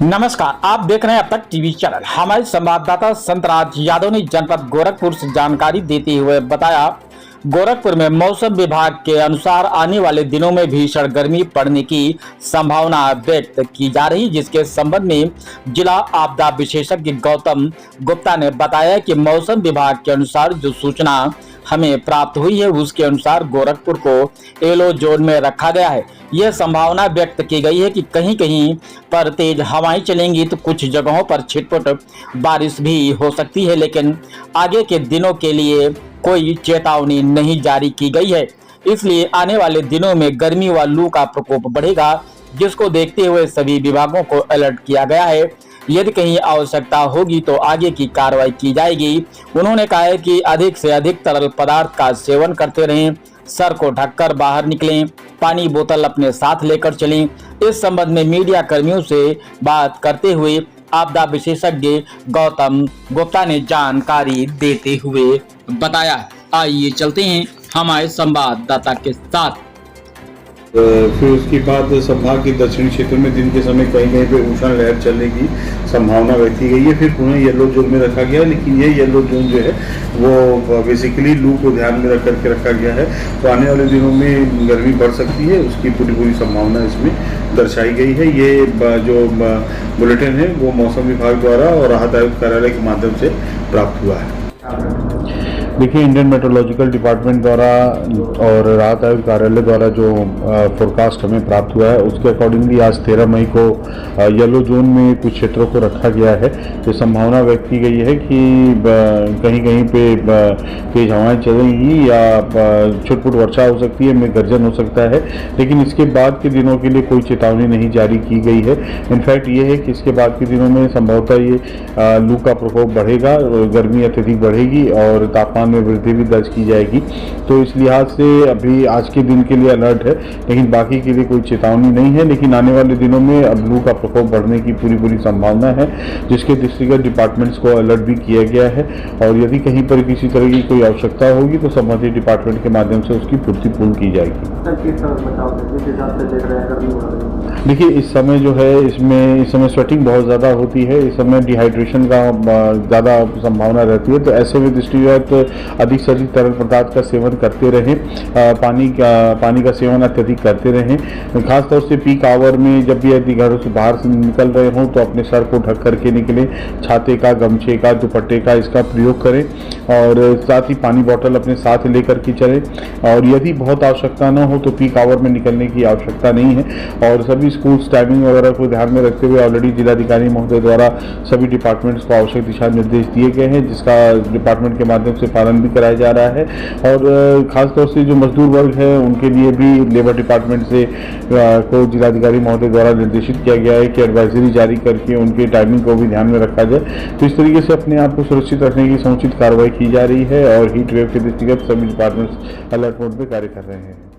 नमस्कार, आप देख रहे हैं अब तक टीवी चैनल। हमारे संवाददाता संतराज यादव ने जनपद गोरखपुर से जानकारी देते हुए बताया, गोरखपुर में मौसम विभाग के अनुसार आने वाले दिनों में भीषण गर्मी पड़ने की संभावना व्यक्त की जा रही, जिसके संबंध में जिला आपदा विशेषज्ञ गौतम गुप्ता ने बताया कि मौसम विभाग के अनुसार जो सूचना हमें प्राप्त हुई है उसके अनुसार गोरखपुर को येलो जोन में रखा गया है। यह संभावना व्यक्त की गई है कि कहीं कहीं पर तेज हवाएं चलेंगी तो कुछ जगहों पर छिटपुट बारिश भी हो सकती है, लेकिन आगे के दिनों के लिए कोई चेतावनी नहीं जारी की गई है। इसलिए आने वाले दिनों में गर्मी व लू का प्रकोप बढ़ेगा, जिसको देखते हुए सभी विभागों को अलर्ट किया गया है। यदि कहीं आवश्यकता होगी तो आगे की कार्रवाई की जाएगी। उन्होंने कहा है कि अधिक से अधिक तरल पदार्थ का सेवन करते रहें, सर को ढककर बाहर निकलें, पानी बोतल अपने साथ लेकर चलें। इस संबंध में मीडिया कर्मियों से बात करते हुए आपदा विशेषज्ञ गौतम गुप्ता ने जानकारी देते हुए बताया। आइए चलते हैं हमारे संवाददाता के साथ। फिर उसके बाद संभाग के दक्षिणी क्षेत्र में दिन के समय कहीं कहीं पे उष्ण लहर चलने की संभावना व्यक्त की गई है। फिर पुनः येलो जोन में रखा गया है, लेकिन ये येलो जोन जो है वो बेसिकली लू को ध्यान में रख करके रखा गया है। तो आने वाले दिनों में गर्मी बढ़ सकती है, उसकी पूरी संभावना इसमें दर्शाई गई है। ये जो बुलेटिन है वो मौसम विभाग द्वारा और राहत आयुक्त कार्यालय के माध्यम से प्राप्त हुआ है। देखिए, इंडियन मेट्रोलॉजिकल डिपार्टमेंट द्वारा और राहत आयुक्त कार्यालय द्वारा जो फोरकास्ट हमें प्राप्त हुआ है उसके अकॉर्डिंगली आज 13 मई को येलो जोन में कुछ क्षेत्रों को रखा गया है। तो संभावना व्यक्त की गई है कि कहीं कहीं पे तेज हवाएं चलेंगी या छुटपुट वर्षा हो सकती है, में गर्जन हो सकता है, लेकिन इसके बाद के दिनों के लिए कोई चेतावनी नहीं जारी की गई है। इनफैक्ट ये है कि इसके बाद के दिनों में संभवतः ये लू का प्रकोप बढ़ेगा, गर्मी अत्यधिक बढ़ेगी और तापमान में वृद्धि भी दर्ज की जाएगी। तो इस लिहाज से अभी आज के दिन के लिए अलर्ट है, लेकिन बाकी के लिए कोई चेतावनी नहीं है। लेकिन आने वाले दिनों में अब लू का प्रकोप बढ़ने की पूरी संभावना है, जिसके दृष्टिगत डिपार्टमेंट्स को अलर्ट भी किया गया है। और यदि कहीं पर किसी तरह की कोई आवश्यकता होगी तो संबंधित डिपार्टमेंट के माध्यम से उसकी पूर्ति पूर्ण की जाएगी। देखिए, इस समय जो है इस समय स्वेटिंग बहुत ज़्यादा होती है, इस समय डिहाइड्रेशन का ज़्यादा संभावना रहती है। तो ऐसे में दृष्टिगत अधिक से अधिक तरल पदार्थ का सेवन करते रहें, पानी का सेवन अत्यधिक करते रहें। खासतौर से पीक आवर में जब भी यदि घरों से बाहर से निकल रहे हों तो अपने सर को ढक करके निकलें, छाते का, गमछे का, दुपट्टे का इसका प्रयोग करें और साथ ही पानी बोतल अपने साथ लेकर के चलें। और यदि बहुत आवश्यकता न हो तो पीक आवर में निकलने की आवश्यकता नहीं है। और सभी स्कूल्स टाइमिंग वगैरह को ध्यान में रखते हुए ऑलरेडी जिलाधिकारी महोदय द्वारा सभी डिपार्टमेंट्स को आवश्यक दिशा निर्देश दिए गए हैं, जिसका डिपार्टमेंट के माध्यम से पालन भी कराया जा रहा है। और खासतौर से जो मजदूर वर्ग है उनके लिए भी लेबर डिपार्टमेंट से को जिलाधिकारी महोदय द्वारा निर्देशित किया गया है कि एडवाइजरी जारी करके उनके टाइमिंग को भी ध्यान में रखा जाए। तो इस तरीके से अपने आप को सुरक्षित रखने की समुचित कार्रवाई की जा रही है और हीट वेव के दृष्टिगत सभी डिपार्टमेंट्स अलर्ट मोड पर कार्य कर रहे हैं।